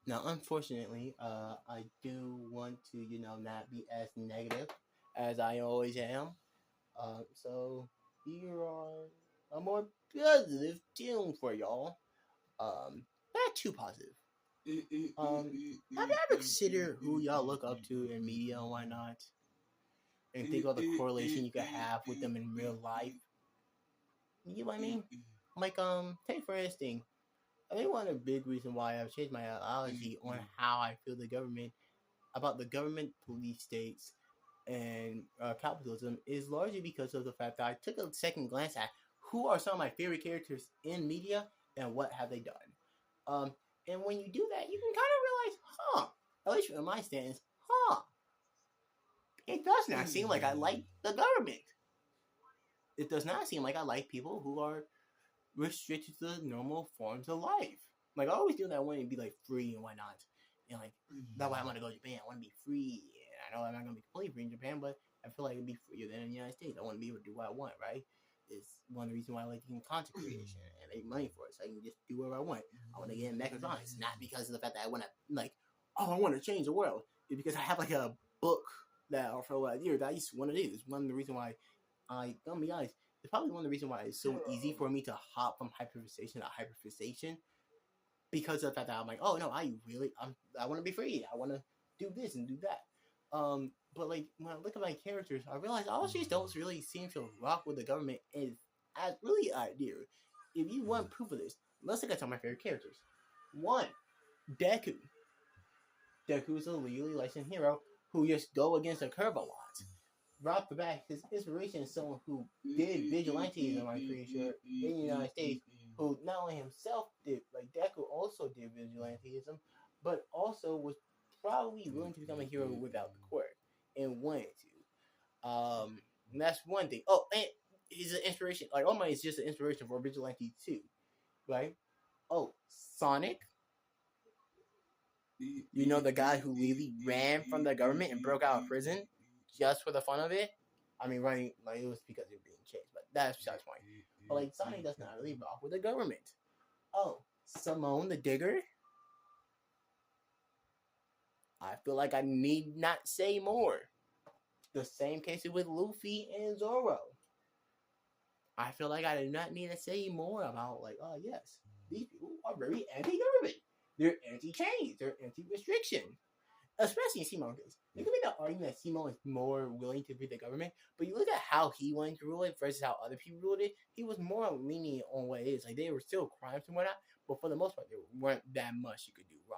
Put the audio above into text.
Now, unfortunately, I do want to, not be as negative as I always am. So here are a more positive tune for y'all. Not too positive. Have you ever considered who y'all look up to in media and whatnot, and think of the correlation you could have with them in real life? You know what I mean? Like, take for instance, I think one of the big reasons why I've changed my ideology on how I feel about the government, police states, and capitalism is largely because of the fact that I took a second glance at who are some of my favorite characters in media and what have they done. Um, and when you do that, you can kind of realize, at least from my stance, it does not seem like I like the government. It does not seem like I like people who are restricted to the normal forms of life. Like I always do that. I want to be like free and whatnot. And like that's why I want to go to Japan. I want to be free. And I know I'm not gonna be completely free in Japan, but I feel like it'd be freer than in the United States. I want to be able to do what I want, right? It's one of the reasons why I like doing content creation and make money for it, so I can just do whatever I want. I want to get in mechatronics, not because of the fact that I want to I want to change the world. It's because I have like a book that or for a year that I used to want to do. It's one of the reasons why gonna be honest, it's probably one of the reasons why it's so easy for me to hop from hyperfixation to hyperfixation because of the fact that I'm like, oh no, I want to be free. I want to do this and do that. But like when I look at my characters, I realize all these don't really seem to rock with the government as really an idea. If you want proof of this, let's look at some of my favorite characters. One, Deku. Deku is a legally licensed hero who just go against the curve a lot. Right off the bat, his inspiration is someone who did vigilantism, I'm pretty sure, in the United States, who not only himself did, like Deku also did vigilantism, but also was probably willing to become a hero without the quirk and wanted to. And that's one thing. Oh, and he's an inspiration. Like All Might is just an inspiration for vigilante too, right? Oh, Sonic. You know the guy who really ran from the government and broke out of prison just for the fun of it. I mean, running like it was because he was being chased, but that's besides the point. But like Sonic does not really rock with the government. Oh, Simone the Digger. I feel like I need not say more. The same case with Luffy and Zoro. I feel like I do not need to say more about like, oh yes, these people are very anti-government. They're anti-change. They're anti-restriction. Especially in Simone case. You can make the argument that Simone is more willing to be the government, but you look at how he wanted to rule it versus how other people ruled it, he was more lenient on what it is. Like, they were still crimes and whatnot, but for the most part, there weren't that much you could do wrong.